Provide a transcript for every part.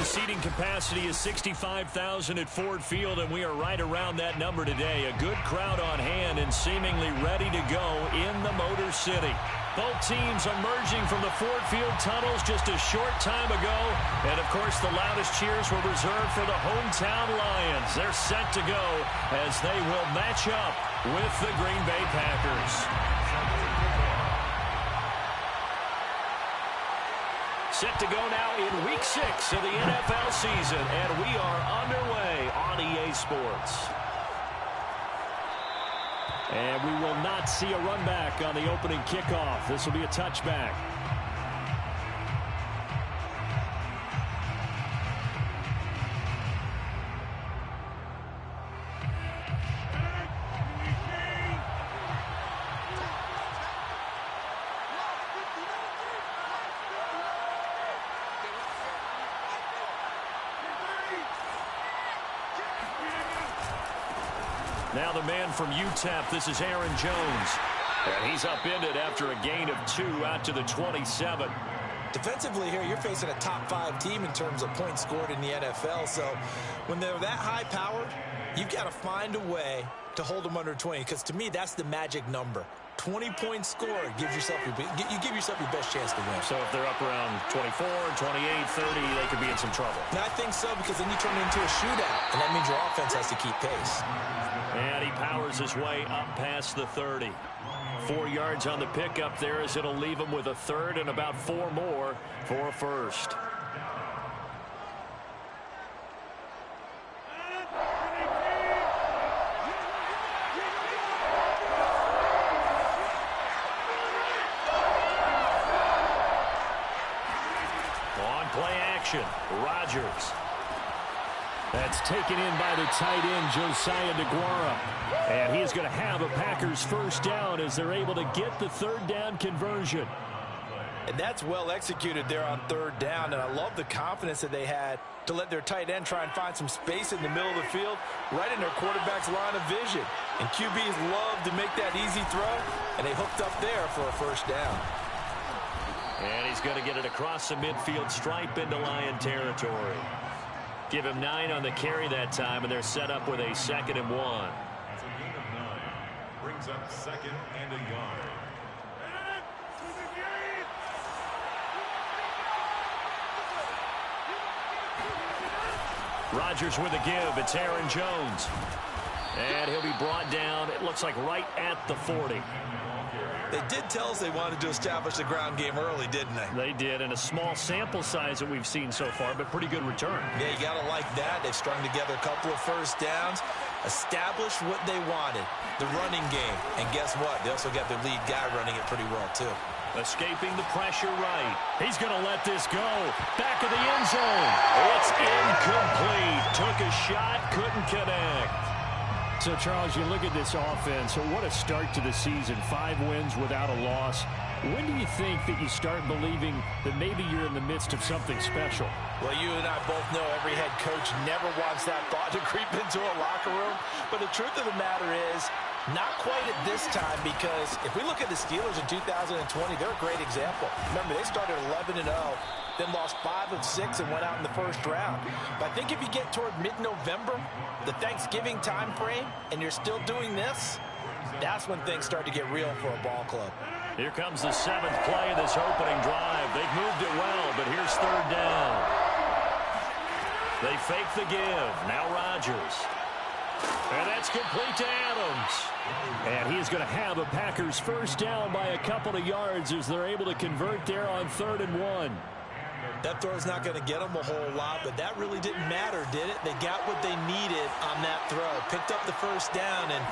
seating capacity is 65,000 at Ford Field, and we are right around that number today. A good crowd on hand and seemingly ready to go in the Motor City. Both teams emerging from the Ford Field tunnels just a short time ago. And, of course, the loudest cheers were reserved for the hometown Lions. They're set to go as they will match up with the Green Bay Packers. Set to go now in Week 6 of the NFL season, and we are underway on EA Sports. And we will not see a run back on the opening kickoff. This will be a touchback. Now the man from UTEP, this is Aaron Jones. And he's upended after a gain of 2 out to the 27. Defensively here, you're facing a top 5 team in terms of points scored in the NFL. So when they're that high-powered, you've got to find a way to hold them under 20. Because to me, that's the magic number. 20 points scored gives yourself you give yourself your best chance to win. So if they're up around 24, 28, 30, they could be in some trouble. And I think so, because then you turn it into a shootout. And that means your offense has to keep pace. And he powers his way up past the 30. 4 yards on the pickup there as it'll leave him with a third and about 4 more for a first. On play action, Rodgers. That's taken in by the tight end, Josiah DeGuara. And he is going to have a Packers first down as they're able to get the third down conversion. And that's well executed there on third down. And I love the confidence that they had to let their tight end try and find some space in the middle of the field, right in their quarterback's line of vision. And QBs love to make that easy throw, and they hooked up there for a first down. And he's going to get it across the midfield stripe into Lion territory. Give him 9 on the carry that time, and they're set up with a 2nd and 1. That's a gain of 9. Brings up 2nd and a yard. Rodgers with a give. It's Aaron Jones. And he'll be brought down, it looks like right at the 40. They did tell us they wanted to establish the ground game early, didn't they? They did, and a small sample size that we've seen so far, but pretty good return. Yeah, you got to like that. They've strung together a couple of first downs, established what they wanted, the running game. And guess what? They also got their lead guy running it pretty well, too. Escaping the pressure right. He's going to let this go. Back of the end zone. It's incomplete. Took a shot, couldn't connect. So, Charles, you look at this offense, so what a start to the season. 5 wins without a loss. When do you think that you start believing that maybe you're in the midst of something special? Well, you and I both know every head coach never wants that thought to creep into a locker room. But the truth of the matter is, not quite at this time, because if we look at the Steelers in 2020, they're a great example. Remember, they started 11-0. Then lost 5 of 6 and went out in the first round. But I think if you get toward mid-November, the Thanksgiving time frame, and you're still doing this, that's when things start to get real for a ball club. Here comes the 7th play of this opening drive. They've moved it well, but here's third down. They fake the give. Now Rodgers. And that's complete to Adams. And he is going to have a Packers first down by a couple of yards as they're able to convert there on 3rd and 1. That throw's not going to get them a whole lot, but that really didn't matter, did it? They got what they needed on that throw. Picked up the first down, and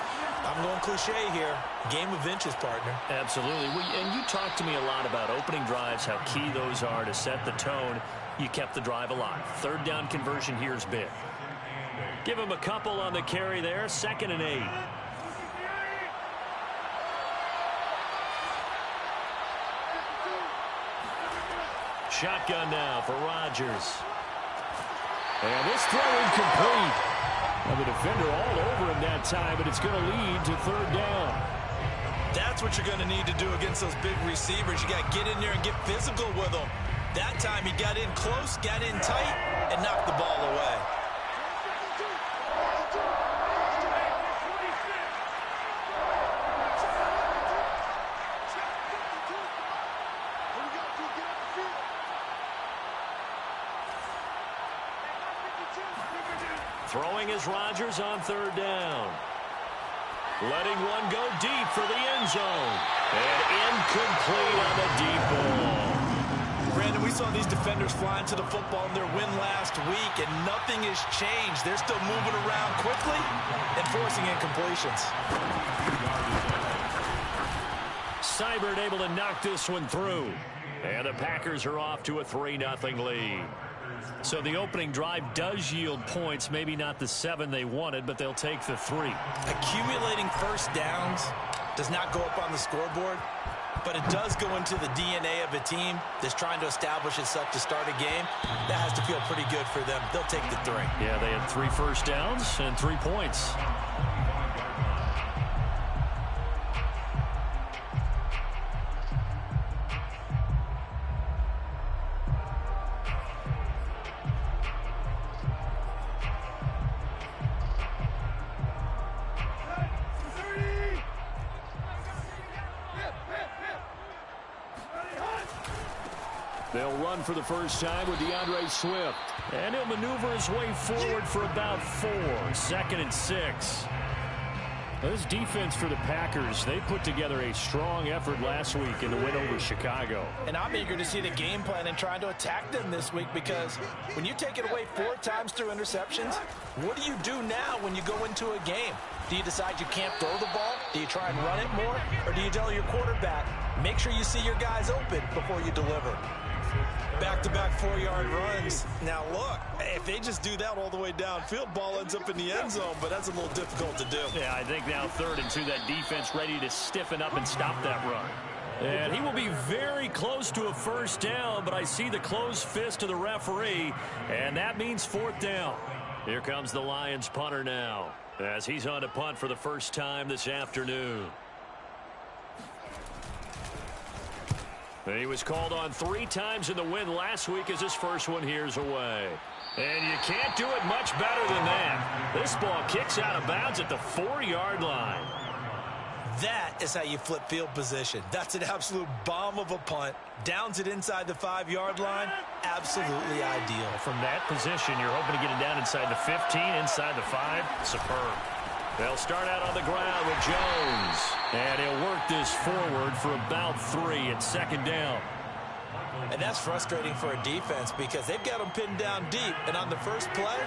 I'm going cliche here. Game of inches, partner. Absolutely. And you talked to me a lot about opening drives, how key those are to set the tone. You kept the drive alive. Third down conversion here is big. Give him a couple on the carry there. 2nd and 8. Shotgun now for Rodgers. And this throw incomplete. Now the defender all over him that time, but it's going to lead to 3rd down. That's what you're going to need to do against those big receivers. You got to get in there and get physical with them. That time he got in close, got in tight, and knocked the ball away. Throwing is Rodgers on third down. Letting one go deep for the end zone. And incomplete on the deep ball. Brandon, we saw these defenders flying to the football in their win last week, and nothing has changed. They're still moving around quickly and forcing incompletions. Seibert able to knock this one through. And the Packers are off to a 3-0 lead. So the opening drive does yield points, maybe not the 7 they wanted, but they'll take the 3. Accumulating first downs does not go up on the scoreboard, but it does go into the DNA of a team that's trying to establish itself to start a game. That has to feel pretty good for them. They'll take the 3. Yeah, they had 3 first downs and 3 points. They'll run for the first time with DeAndre Swift. And he'll maneuver his way forward for about 4. 2nd and 6. This defense for the Packers, they put together a strong effort last week in the win over Chicago. And I'm eager to see the game plan and trying to attack them this week, because when you take it away 4 times through interceptions, what do you do now when you go into a game? Do you decide you can't throw the ball? Do you try and run it more? Or do you tell your quarterback, make sure you see your guys open before you deliver? Back-to-back 4-yard runs. Now, look, if they just do that all the way downfield, ball ends up in the end zone, but that's a little difficult to do. Yeah, I think now 3rd and 2, that defense ready to stiffen up and stop that run. And he will be very close to a first down, but I see the closed fist of the referee, and that means 4th down. Here comes the Lions punter now, as he's on to punt for the first time this afternoon. He was called on 3 times in the win last week, as his first one here's away. And you can't do it much better than that. This ball kicks out of bounds at the 4-yard line. That is how you flip field position. That's an absolute bomb of a punt. Downs it inside the 5-yard line. Absolutely ideal. From that position, you're hoping to get it down inside the 15, inside the 5. Superb. They'll start out on the ground with Jones. And he'll work this forward for about 3 at 2nd down. And that's frustrating for a defense, because they've got them pinned down deep. And on the first play,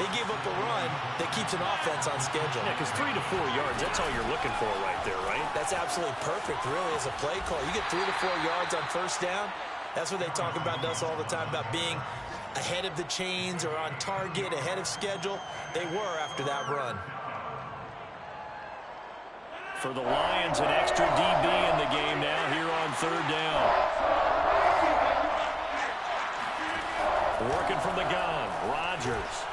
they give up a run that keeps an offense on schedule. Yeah, because 3 to 4 yards, that's all you're looking for right there, right? That's absolutely perfect, really, as a play call. You get 3 to 4 yards on first down. That's what they talk about to us all the time, about being ahead of the chains or on target, ahead of schedule. They were after that run. For the Lions, an extra DB in the game now here on 3rd down. Working from the gun, Rodgers.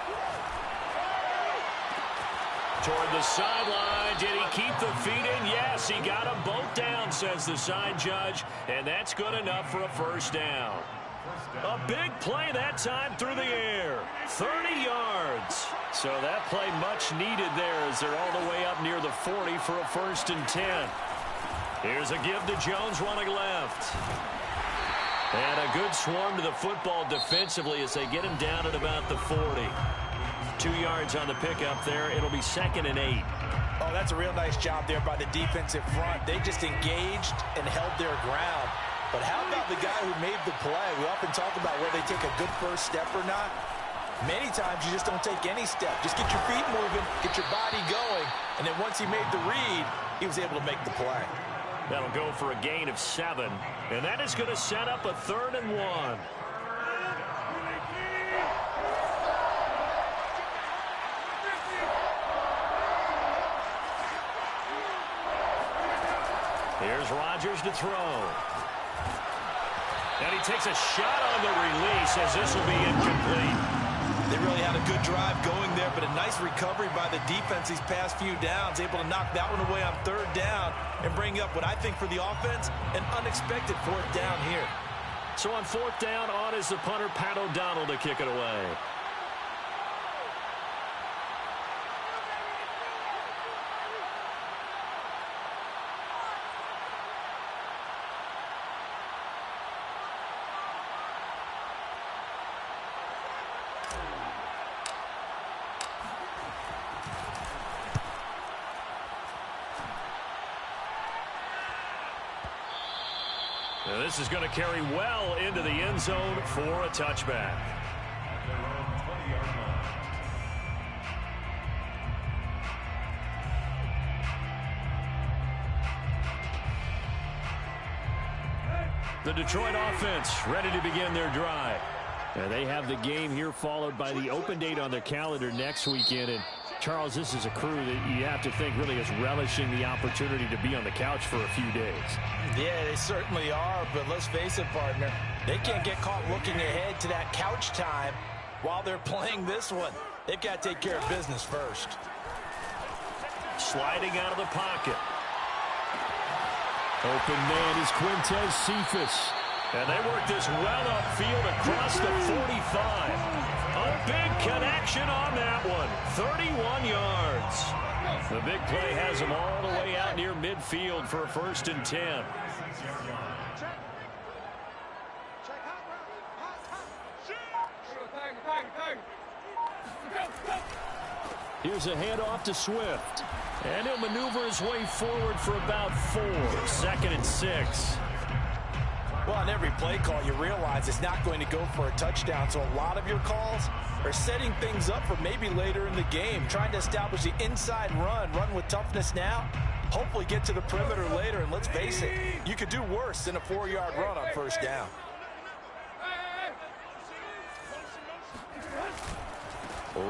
Toward the sideline. Did he keep the feet in? Yes, he got them both down, says the side judge. And that's good enough for a first down. A big play that time through the air. 30 yards. So that play much needed there, as they're all the way up near the 40 for a 1st and 10. Here's a give to Jones running left. And a good swarm to the football defensively as they get him down at about the 40. 2 yards on the pickup there. It'll be 2nd and 8. Oh, that's a real nice job there by the defensive front. They just engaged and held their ground. But how about the guy who made the play? We often talk about whether they take a good first step or not. Many times you just don't take any step. Just get your feet moving, get your body going, and then once he made the read, he was able to make the play. That'll go for a gain of 7, and that is going to set up a 3rd and 1. Here's Rodgers to throw. And he takes a shot on the release, as this will be incomplete. They really had a good drive going there, but a nice recovery by the defense these past few downs, able to knock that one away on 3rd down and bring up what I think for the offense, an unexpected 4th down here. So on fourth down, on is the punter, Pat O'Donnell, to kick it away. Now this is going to carry well into the end zone for a touchback. At their own 20-yard line. The Detroit offense ready to begin their drive. Now they have the game here followed by the open date on their calendar next weekend. And Charles, this is a crew that you have to think really is relishing the opportunity to be on the couch for a few days. Yeah, they certainly are, but let's face it, partner. They can't get caught looking ahead to that couch time while they're playing this one. They've got to take care of business first. Sliding out of the pocket. Open man is Quintez Cephas. And they work this well upfield across the 45. A big connection on that one. 31 yards. The big play has them all the way out near midfield for a 1st and 10. Here's a handoff to Swift. And he'll maneuver his way forward for about 4. 2nd and 6. Well, on every play call, you realize it's not going to go for a touchdown. So a lot of your calls are setting things up for maybe later in the game, trying to establish the inside run with toughness now, hopefully get to the perimeter later. And let's face it, you could do worse than a 4-yard run on 1st down.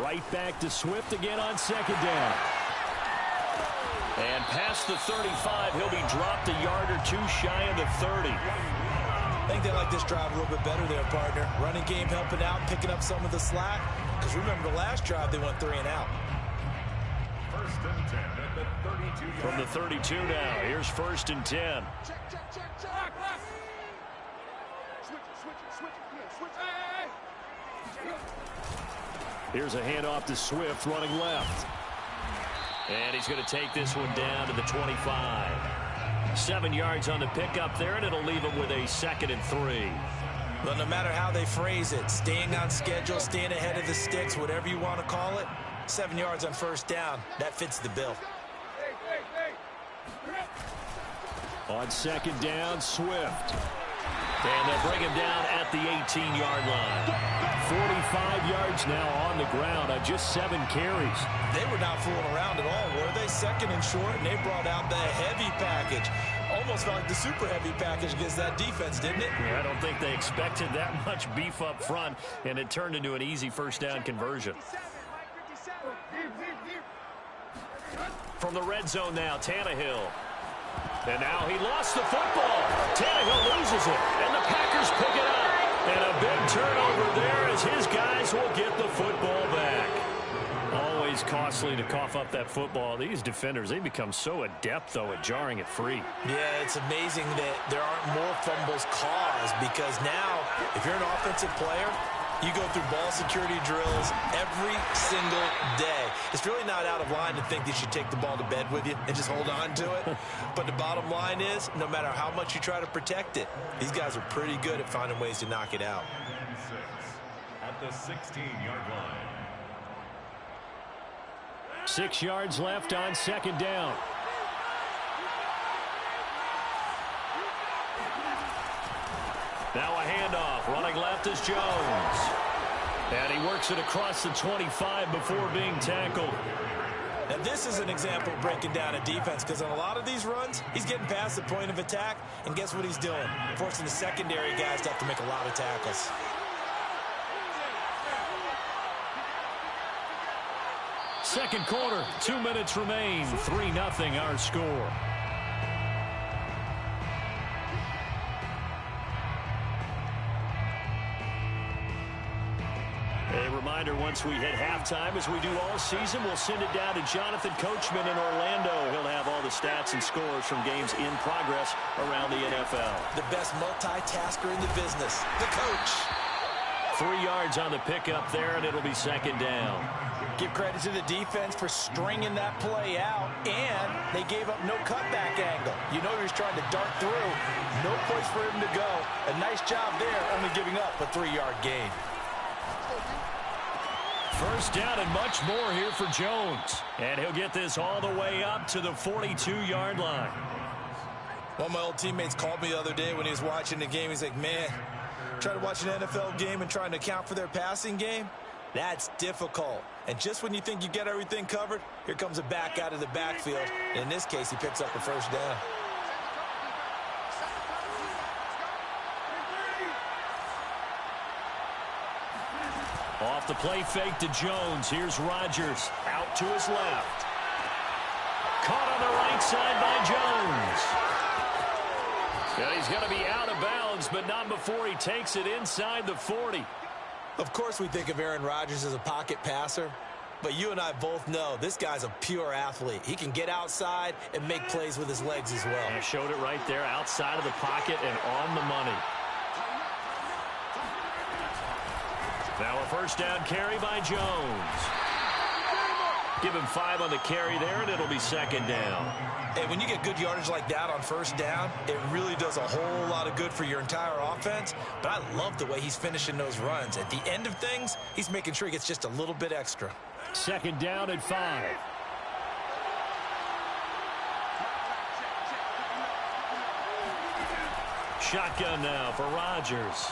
Right back to Swift again on 2nd down. And past the 35, he'll be dropped a yard or 2 shy of the 30. I think they like this drive a little bit better there, partner. Running game helping out, picking up some of the slack. Because remember, the last drive, they went 3 and out. 1st and 10 at the 32-yard. From the 32 now, here's 1st and 10. Here's a handoff to Swift running left. And he's going to take this one down to the 25. 7 yards on the pickup there, and it'll leave him with a 2nd and 3. But no matter how they phrase it, staying on schedule, staying ahead of the sticks, whatever you want to call it, 7 yards on 1st down, that fits the bill. On 2nd down, Swift. And they'll bring him down at the 18-yard line. 45 yards now on the ground on just 7 carries. They were not fooling around at all, were they? 2nd and short, and they brought out the heavy package. Almost felt like the super heavy package against that defense, didn't it? Yeah, I don't think they expected that much beef up front, and it turned into an easy 1st down conversion. From the red zone now, Tannehill. And now he lost the football. Tannehill loses it, and the Packers pick it up. And a big turnover there as his guys will get the football back. Always costly to cough up that football. These defenders, they become so adept, though, at jarring it free. Yeah, it's amazing that there aren't more fumbles caused because now, if you're an offensive player, you go through ball security drills every single day. It's really not out of line to think that you take the ball to bed with you and just hold on to it. But the bottom line is, no matter how much you try to protect it, these guys are pretty good at finding ways to knock it out. At the 16-yard line. 6 yards left on 2nd down. Now a handoff. Running left is Jones. And he works it across the 25 before being tackled. Now this is an example of breaking down a defense because on a lot of these runs, he's getting past the point of attack, and guess what he's doing? Forcing the secondary guys to have to make a lot of tackles. Second quarter, 2 minutes remain. 3-0 our score. A reminder, once we hit halftime, as we do all season, we'll send it down to Jonathan Coachman in Orlando. He'll have all the stats and scores from games in progress around the NFL. The best multitasker in the business, the coach. 3 yards on the pickup there, and it'll be second down. Give credit to the defense for stringing that play out, and they gave up no cutback angle. You know he was trying to dart through. No place for him to go. A nice job there, only giving up a 3-yard gain. First down and much more here for Jones. And he'll get this all the way up to the 42-yard line. One of my old teammates called me the other day when he was watching the game. He's like, man, trying to watch an NFL game and trying to account for their passing game, that's difficult. And just when you think you get everything covered, here comes a back out of the backfield. And in this case, he picks up a first down. Off the play fake to Jones. Here's Rodgers out to his left. Caught on the right side by Jones. And he's going to be out of bounds, but not before he takes it inside the 40. Of course we think of Aaron Rodgers as a pocket passer, but you and I both know this guy's a pure athlete. He can get outside and make plays with his legs as well. And I showed it right there, outside of the pocket and on the money. Now a first down carry by Jones. Give him 5 on the carry there, and it'll be second down. Hey, when you get good yardage like that on first down, it really does a whole lot of good for your entire offense. But I love the way he's finishing those runs. At the end of things, he's making sure he gets just a little bit extra. Second down and 5. Shotgun now for Rodgers.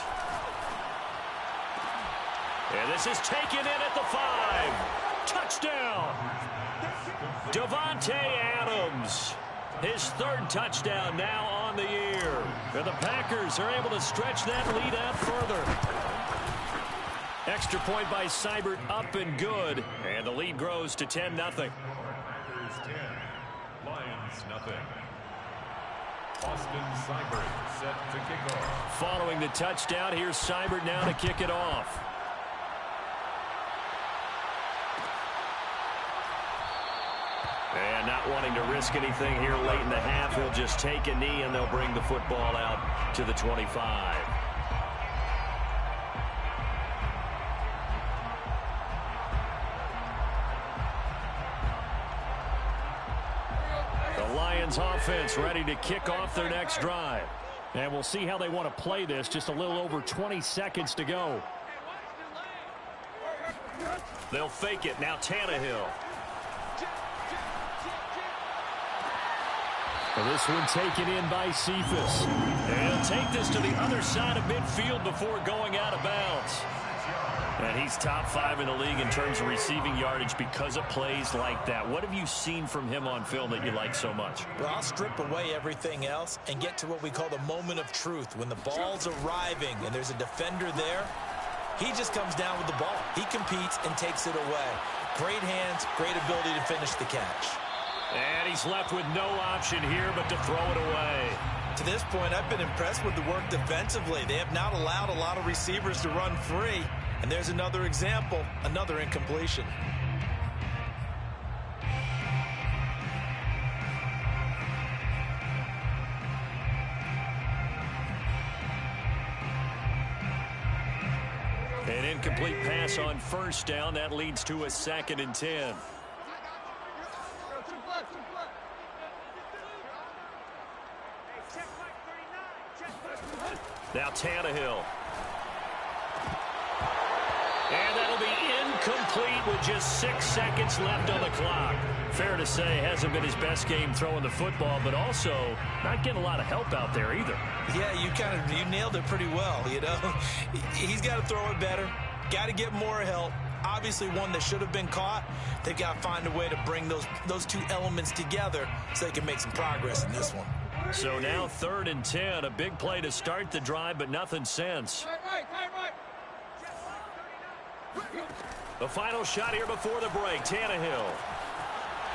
And this is taken in at the 5. Touchdown. Davante Adams. His 3rd touchdown now on the year. And the Packers are able to stretch that lead out further. Extra point by Seibert, up and good. And the lead grows to 10-0. Packers 10, Lions nothing. Austin Seibert set to kick off. Following the touchdown, here's Seibert now to kick it off. And not wanting to risk anything here late in the half, he'll just take a knee and they'll bring the football out to the 25. The Lions offense ready to kick off their next drive. And we'll see how they want to play this. Just a little over 20 seconds to go. They'll fake it. Now Tannehill. Well, this one taken in by Cephas. And he'll take this to the other side of midfield before going out of bounds. And he's top 5 in the league in terms of receiving yardage because of plays like that. What have you seen from him on film that you like so much? Well, I'll strip away everything else and get to what we call the moment of truth. When the ball's arriving and there's a defender there, he just comes down with the ball. He competes and takes it away. Great hands, great ability to finish the catch. And he's left with no option here but to throw it away. To this point, I've been impressed with the work defensively. They have not allowed a lot of receivers to run free. And there's another example, another incompletion. An incomplete pass on first down. That leads to a 2nd and 10. Now Tannehill. And that'll be incomplete with just 6 seconds left on the clock. Fair to say, hasn't been his best game throwing the football, but also not getting a lot of help out there either. Yeah, you nailed it pretty well, you know. He's got to throw it better. Got to get more help. Obviously one that should have been caught. They've got to find a way to bring those two elements together so they can make some progress in this one. So now 3rd and 10, a big play to start the drive, but nothing since. The final shot here before the break, Tannehill.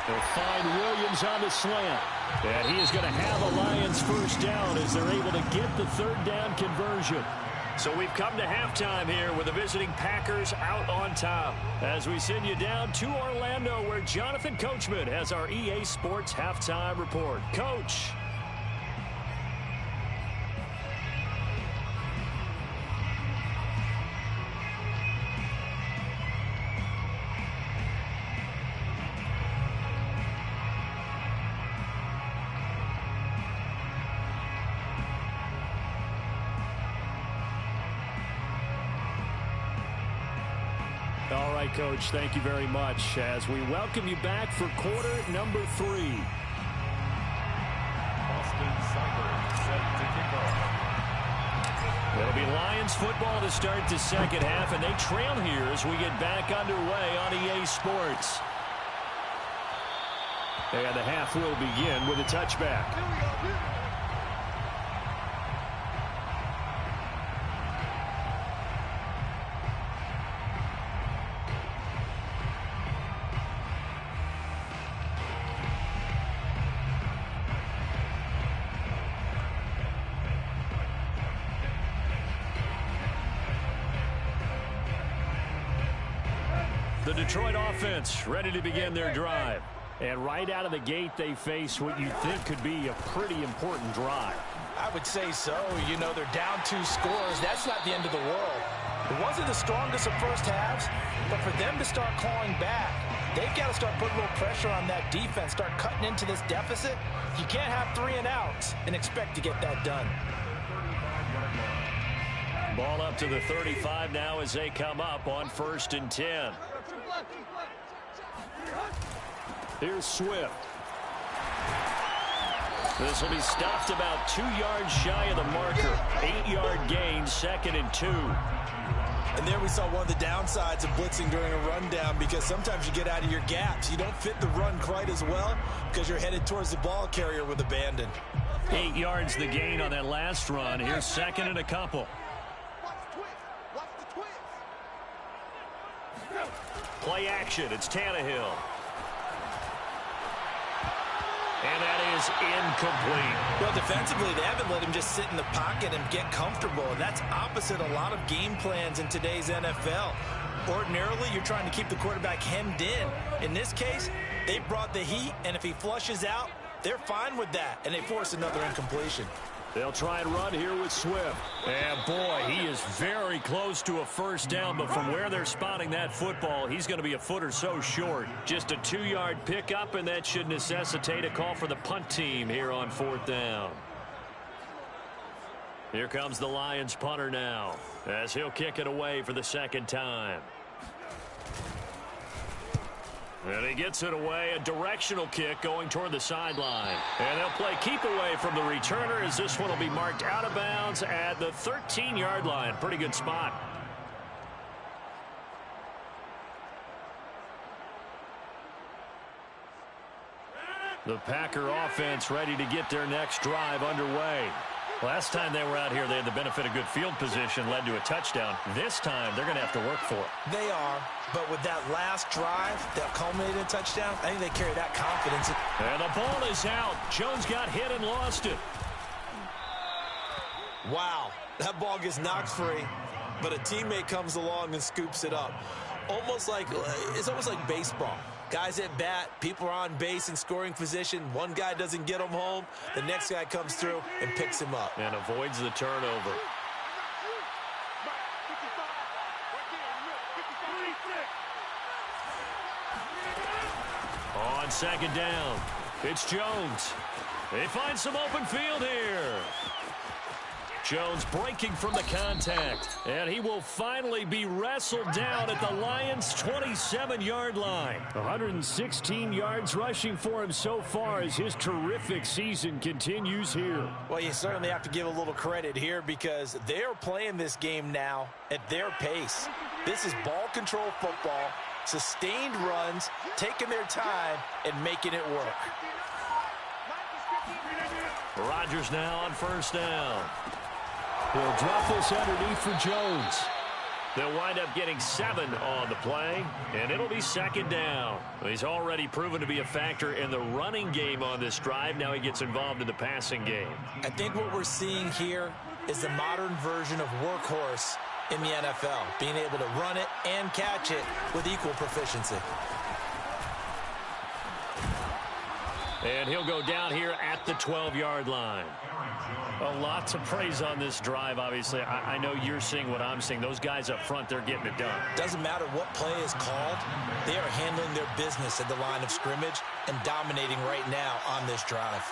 They'll find Williams on the slant. And he is going to have a Lions first down as they're able to get the 3rd down conversion. So we've come to halftime here with the visiting Packers out on top. As we send you down to Orlando, where Jonathan Coachman has our EA Sports halftime report. Coach. All right, Coach, thank you very much as we welcome you back for quarter number 3. Austin Seibert set to kick off. It'll be Lions football to start the second half, and they trail here as we get back underway on EA Sports. And the half will begin with a touchback. The Detroit offense ready to begin their drive. And right out of the gate, they face what you think could be a pretty important drive. I would say so. You know, they're down 2 scores. That's not the end of the world. It wasn't the strongest of first halves, but for them to start clawing back, they've got to start putting a little pressure on that defense, start cutting into this deficit. You can't have 3 and outs and expect to get that done. Ball up to the 35 now as they come up on 1st and 10. Here's Swift. This will be stopped about 2 yards shy of the marker. 8-yard gain, 2nd and 2. And there we saw one of the downsides of blitzing during a rundown, because sometimes you get out of your gaps. You don't fit the run quite as well because you're headed towards the ball carrier with abandon. 8 yards the gain on that last run. Here's 2nd and a couple. Play action. It's Tannehill. And that is incomplete. Well, defensively, they haven't let him just sit in the pocket and get comfortable. And that's opposite a lot of game plans in today's NFL. Ordinarily, you're trying to keep the quarterback hemmed in. In this case, they brought the heat, and if he flushes out, they're fine with that, and they force another incompletion. They'll try and run here with Swift. And, boy, he is very close to a first down, but from where they're spotting that football, he's going to be a foot or so short. Just a 2-yard pickup, and that should necessitate a call for the punt team here on 4th down. Here comes the Lions punter now, as he'll kick it away for the 2nd time. And he gets it away, a directional kick going toward the sideline. And they'll play keep away from the returner, as this one will be marked out of bounds at the 13-yard line. Pretty good spot. The Packer offense ready to get their next drive underway. Last time they were out here, they had the benefit of good field position, led to a touchdown. This time, they're going to have to work for it. They are, but with that last drive that culminated in a touchdown, I think they carry that confidence. And the ball is out. Jones got hit and lost it. Wow, that ball gets knocked free, but a teammate comes along and scoops it up. It's almost like baseball. Guys at bat, people are on base in scoring position. One guy doesn't get him home. The next guy comes through and picks him up. And avoids the turnover. On 2nd down, it's Jones. They find some open field here. Jones breaking from the contact, and he will finally be wrestled down at the Lions' 27-yard line. 116 yards rushing for him so far as his terrific season continues here. Well, you certainly have to give a little credit here because they're playing this game now at their pace. This is ball control football, sustained runs, taking their time, and making it work. Rodgers now on 1st down. He'll drop this underneath for Jones. They'll wind up getting 7 on the play, and it'll be 2nd down. He's already proven to be a factor in the running game on this drive. Now he gets involved in the passing game. I think what we're seeing here is the modern version of workhorse in the NFL, being able to run it and catch it with equal proficiency. And he'll go down here at the 12-yard line. A lot to praise on this drive, obviously. I know you're seeing what I'm seeing. Those guys up front, they're getting it done. Doesn't matter what play is called. They are handling their business at the line of scrimmage and dominating right now on this drive.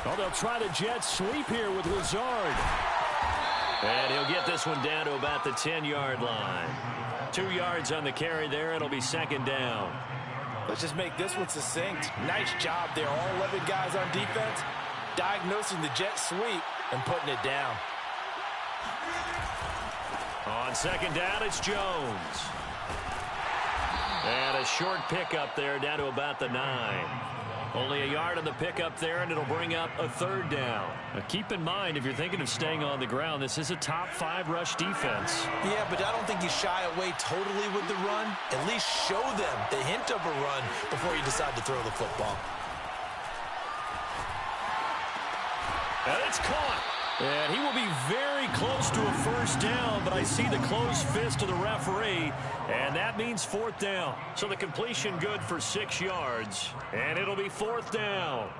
Well, they'll try the jet sweep here with Lazard. And he'll get this one down to about the 10-yard line. 2 yards on the carry there. It'll be second down. Let's just make this one succinct. Nice job there. All 11 guys on defense diagnosing the jet sweep and putting it down. On second down, it's Jones. And a short pickup there down to about the 9. Only a yard on the pickup there, and it'll bring up a third down. Now keep in mind, if you're thinking of staying on the ground, this is a top 5 rush defense. Yeah, but I don't think you shy away totally with the run. At least show them the hint of a run before you decide to throw the football. And it's caught. And he will be very close to a first down, but I see the closed fist of the referee, and that means fourth down. So the completion good for 6 yards, and it'll be fourth down.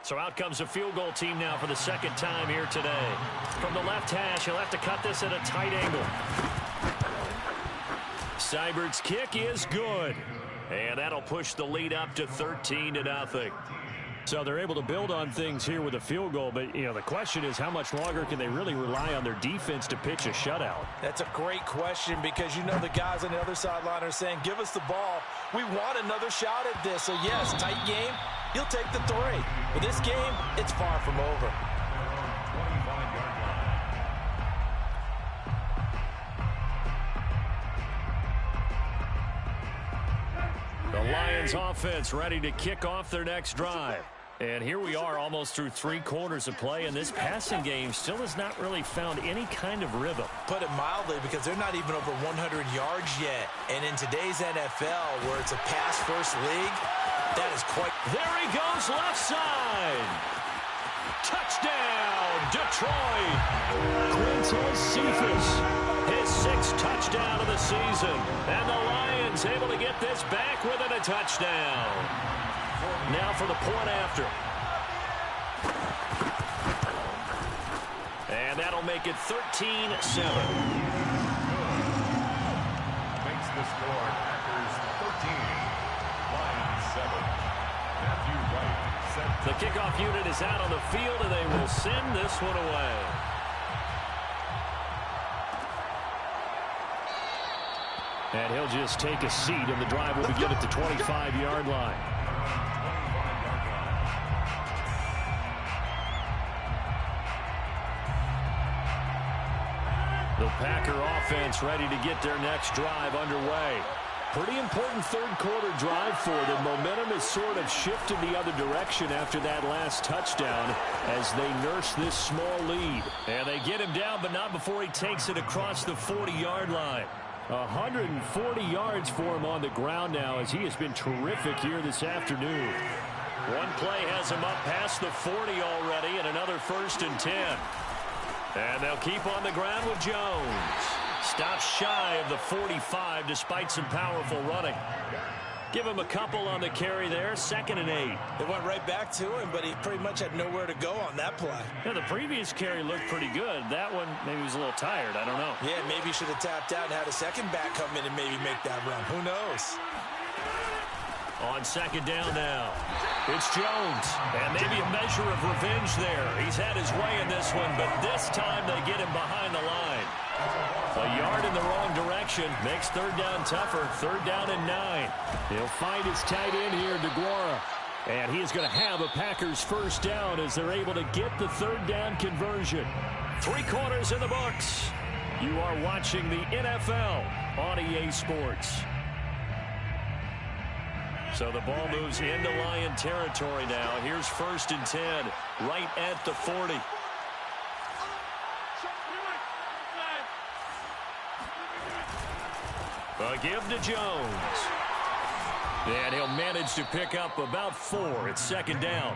So out comes a field goal team now for the second time here today. From the left hash, he'll have to cut this at a tight angle. Seibert's kick is good. And that'll push the lead up to 13-0. So they're able to build on things here with a field goal, but the question is how much longer can they really rely on their defense to pitch a shutout? That's a great question because the guys on the other sideline are saying, give us the ball. We want another shot at this. So yes, tight game, you'll take the 3. But this game, it's far from over. The Lions offense ready to kick off their next drive. And here we are almost through 3 quarters of play, and this passing game still has not really found any kind of rhythm. Put it mildly, because they're not even over 100 yards yet. And in today's NFL, where it's a pass-first league, that is quite... There he goes, left side. Touchdown, Detroit. Quintez Cephas, his 6th touchdown of the season. And the Lions able to get this back within a touchdown. Now for the point after. And that'll make it 13-7. Makes the score Packers 13, Lions 7. Matthew Wright set. The kickoff unit is out on the field, and they will send this one away. And he'll just take a seat, and the drive will begin at the 25-yard line. The Packer offense ready to get their next drive underway. Pretty important third-quarter drive for them. Momentum has sort of shifted the other direction after that last touchdown as they nurse this small lead. And they get him down, but not before he takes it across the 40-yard line. 140 yards for him on the ground now as he has been terrific here this afternoon. One play has him up past the 40 already, and another 1st and 10. And they'll keep on the ground with Jones. Stops shy of the 45 despite some powerful running. Give him a couple on the carry there, 2nd and 8. They went right back to him, but he pretty much had nowhere to go on that play. Yeah, the previous carry looked pretty good. That one, maybe he was a little tired. I don't know. Yeah, maybe he should have tapped out and had a second back come in and maybe make that run. Who knows? On 2nd down now, it's Jones. And maybe a measure of revenge there. He's had his way in this one, but this time they get him behind the line. A yard in the wrong direction makes 3rd down tougher. 3rd down and 9. He'll find his tight end here, DeGuara. And he is going to have a Packers first down as they're able to get the 3rd down conversion. 3 quarters in the books. You are watching the NFL on EA Sports. So the ball moves into Lion territory now. Here's 1st and 10, right at the 40. A give to Jones. And he'll manage to pick up about 4. It's second down.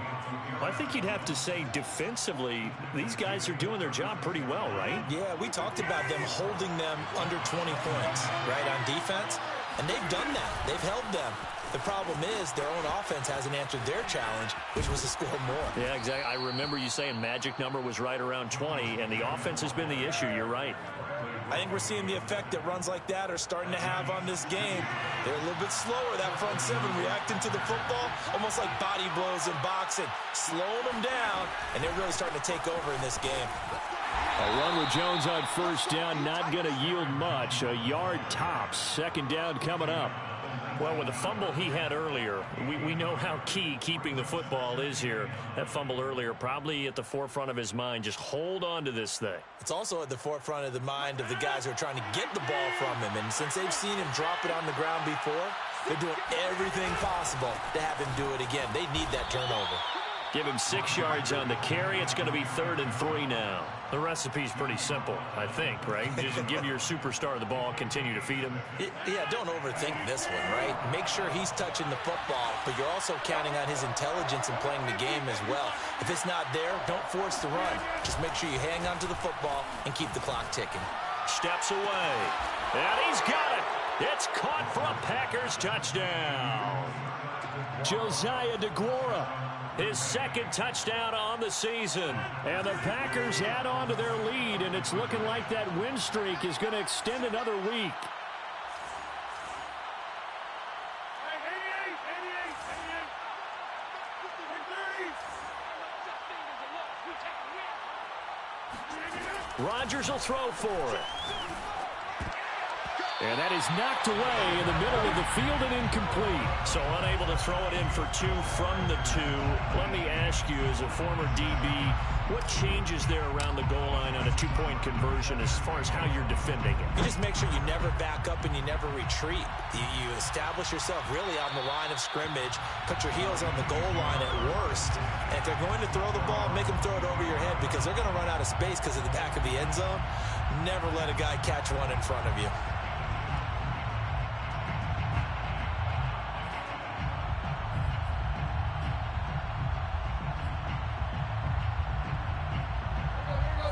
I think you'd have to say defensively, these guys are doing their job pretty well, right? Yeah, we talked about them holding them under 20 points, right, on defense. And they've done that. They've held them. The problem is their own offense hasn't answered their challenge, which was to score more. Yeah, exactly. I remember you saying magic number was right around 20, and the offense has been the issue. You're right. I think we're seeing the effect that runs like that are starting to have on this game. They're a little bit slower, that front seven, reacting to the football, almost like body blows in boxing, slowing them down, and they're really starting to take over in this game. A run with Jones on first down, not going to yield much. A yard tops. Second down coming up. Well, with the fumble he had earlier, we know how key keeping the football is here. That fumble earlier probably at the forefront of his mind. Just hold on to this thing. It's also at the forefront of the mind of the guys who are trying to get the ball from him. And since they've seen him drop it on the ground before, they're doing everything possible to have him do it again. They need that turnover. Give him 6 yards on the carry. It's going to be 3rd and 3 now. The recipe's pretty simple, I think, right? Just give your superstar the ball, continue to feed him. Yeah, don't overthink this one, right? Make sure he's touching the football, but you're also counting on his intelligence in playing the game as well. If it's not there, don't force the run. Just make sure you hang on to the football and keep the clock ticking. Steps away. And he's got it. It's caught for a Packers touchdown. Josiah DeGuara. His second touchdown on the season. And the Packers add on to their lead, and it's looking like that win streak is going to extend another week. Rodgers will throw for it. And that is knocked away in the middle of the field and incomplete. So unable to throw it in for 2 from the 2. Let me ask you, as a former DB, what changes there around the goal line on a 2-point conversion as far as how you're defending it? You just make sure you never back up and you never retreat. You establish yourself really on the line of scrimmage, put your heels on the goal line at worst. And if they're going to throw the ball, make them throw it over your head because they're going to run out of space because of the back of the end zone. Never let a guy catch one in front of you.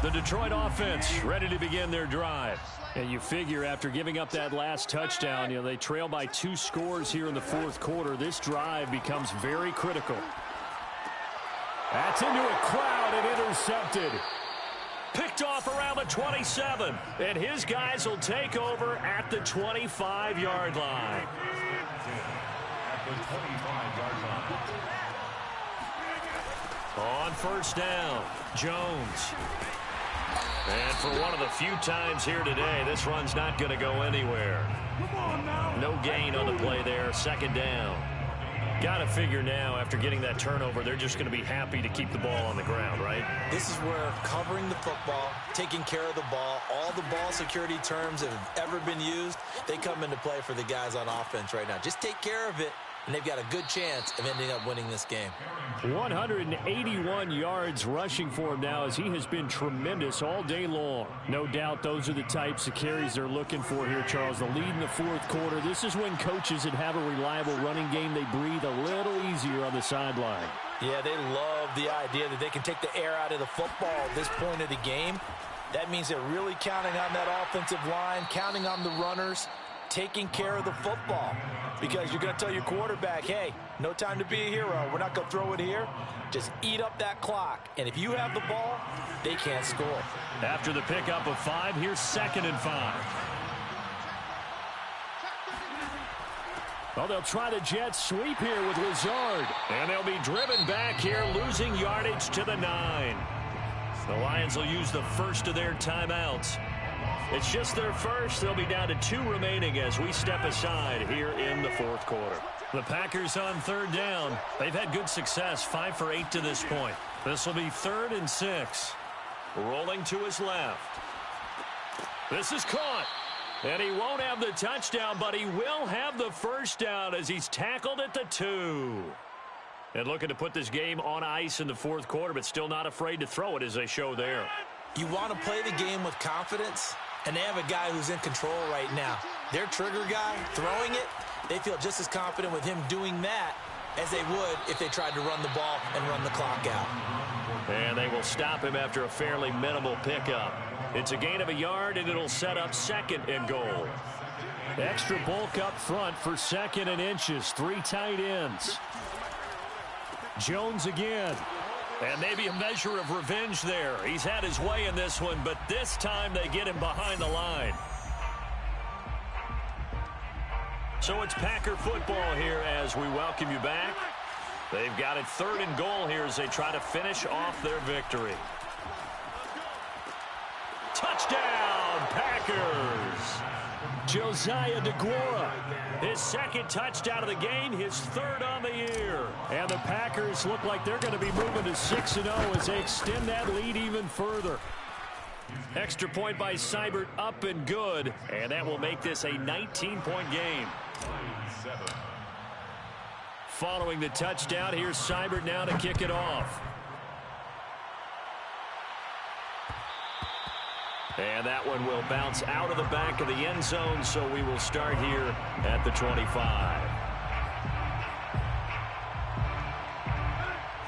The Detroit offense ready to begin their drive. And you figure after giving up that last touchdown, they trail by 2 scores here in the fourth quarter. This drive becomes very critical. That's into a crowd and intercepted. Picked off around the 27. And his guys will take over at the 25-yard line. At the 25-yard line. On first down, Jones. And for one of the few times here today, this run's not going to go anywhere. No gain on the play there. Second down. Got to figure now, after getting that turnover, they're just going to be happy to keep the ball on the ground, right? This is where covering the football, taking care of the ball, all the ball security terms that have ever been used, they come into play for the guys on offense right now. Just take care of it, and they've got a good chance of ending up winning this game. 181 yards rushing for him now, as he has been tremendous all day long. No doubt those are the types of carries they're looking for here, Charles. The lead in the fourth quarter. This is when coaches that have a reliable running game, they breathe a little easier on the sideline. Yeah, they love the idea that they can take the air out of the football at this point of the game. That means they're really counting on that offensive line, counting on the runners, taking care of the football. Because you're going to tell your quarterback, hey, no time to be a hero. We're not going to throw it here. Just eat up that clock. And if you have the ball, they can't score. After the pickup of 5, here's 2nd and 5. Well, they'll try the jet sweep here with Lazard. And they'll be driven back here, losing yardage to the 9. The Lions will use the first of their timeouts. It's just their first. They'll be down to 2 remaining as we step aside here in the fourth quarter. The Packers on 3rd down. They've had good success, 5 for 8 to this point. This will be 3rd and 6. Rolling to his left. This is caught. And he won't have the touchdown, but he will have the first down as he's tackled at the 2. And looking to put this game on ice in the fourth quarter, but still not afraid to throw it as they show there. You want to play the game with confidence? And they have a guy who's in control right now. Their trigger guy, throwing it, they feel just as confident with him doing that as they would if they tried to run the ball and run the clock out. And they will stop him after a fairly minimal pickup. It's a gain of a yard, and it'll set up 2nd and goal. Extra bulk up front for 2nd and inches. 3 tight ends. Jones again. And maybe a measure of revenge there. He's had his way in this one, but this time they get him behind the line. So it's Packer football here as we welcome you back. They've got it 3rd and goal here as they try to finish off their victory. Touchdown, Packers! Josiah DeGuara, his 2nd touchdown of the game, his 3rd on the year. And the Packers look like they're going to be moving to 6-0 as they extend that lead even further. Extra point by Seibert, up and good, and that will make this a 19-point game. Following the touchdown, here's Seibert now to kick it off. And that one will bounce out of the back of the end zone, so we will start here at the 25.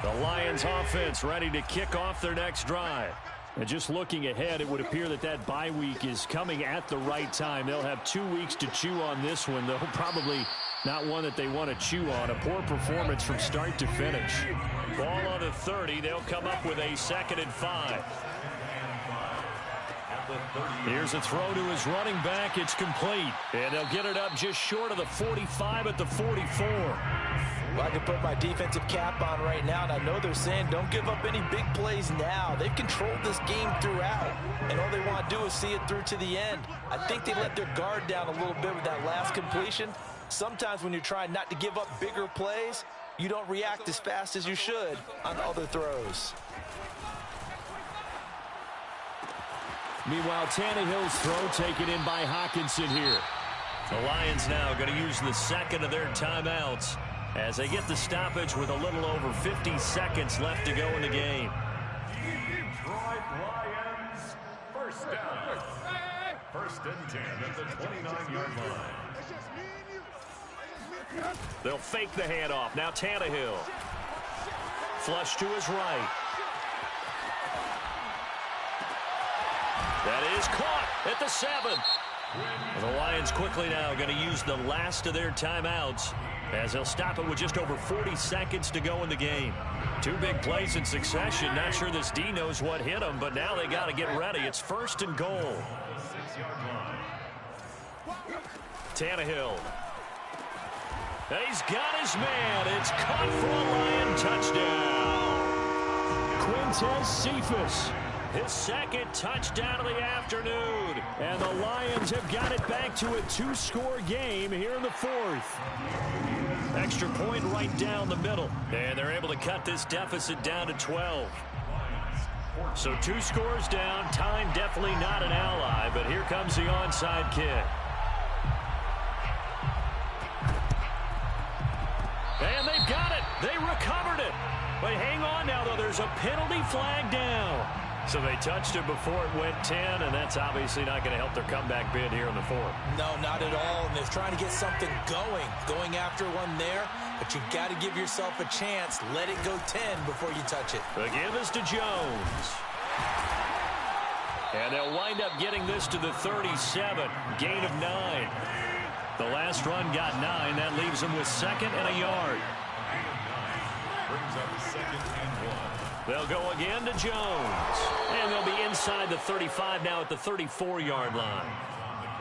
The Lions offense ready to kick off their next drive. And just looking ahead, it would appear that that bye week is coming at the right time. They'll have 2 weeks to chew on this one, though probably not one that they want to chew on. A poor performance from start to finish. Ball on the 30. They'll come up with a 2nd and 5. Here's a throw to his running back. It's complete. And they'll get it up just short of the 45 at the 44. Well, I can put my defensive cap on right now, and I know they're saying don't give up any big plays now. They've controlled this game throughout, and all they want to do is see it through to the end. I think they let their guard down a little bit with that last completion. Sometimes when you're trying not to give up bigger plays, you don't react as fast as you should on other throws. Meanwhile, Tannehill's throw taken in by Hawkinson here. The Lions now going to use the 2nd of their timeouts as they get the stoppage with a little over 50 seconds left to go in the game. Detroit Lions, 1st down. 1st and 10 at the 29-yard line. They'll fake the handoff. Now Tannehill. Flush to his right. That is caught at the 7. The Lions quickly now going to use the last of their timeouts as they'll stop it with just over 40 seconds to go in the game. 2 big plays in succession. Not sure this D knows what hit them, but now they got to get ready. It's 1st and goal. Tannehill. He's got his man. It's caught for a Lion touchdown. Quintez Cephas. His 2nd touchdown of the afternoon. And the Lions have got it back to a 2-score game here in the 4th. Extra point right down the middle. And they're able to cut this deficit down to 12. So 2 scores down. Time definitely not an ally, but here comes the onside kick. And they've got it. They recovered it. But hang on now, though. There's a penalty flag down. So they touched it before it went 10, and that's obviously not going to help their comeback bid here in the 4th. No, not at all, and they're trying to get something going after one there, but you've got to give yourself a chance. Let it go 10 before you touch it. The give is to Jones. And they'll wind up getting this to the 37, gain of 9. The last run got 9. That leaves them with 2nd and a yard. Brings up 2nd and 1. They'll go again to Jones. And they'll be inside the 35 now at the 34-yard line.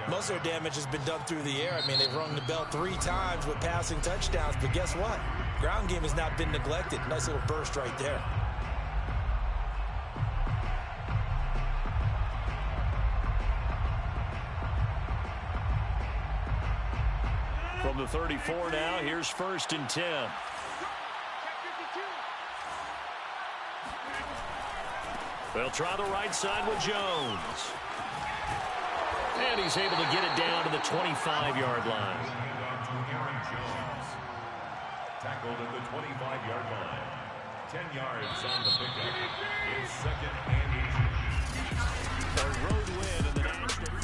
Most of their damage has been done through the air. I mean, they've rung the bell 3 times with passing touchdowns, but guess what? Ground game has not been neglected. Nice little burst right there. From the 34 now, here's 1st and 10. They'll try the right side with Jones. And he's able to get it down to the 25-yard line. Tackled at the 25-yard line. 10 yards on the pickup. It's 2nd and 8. A road win in the national.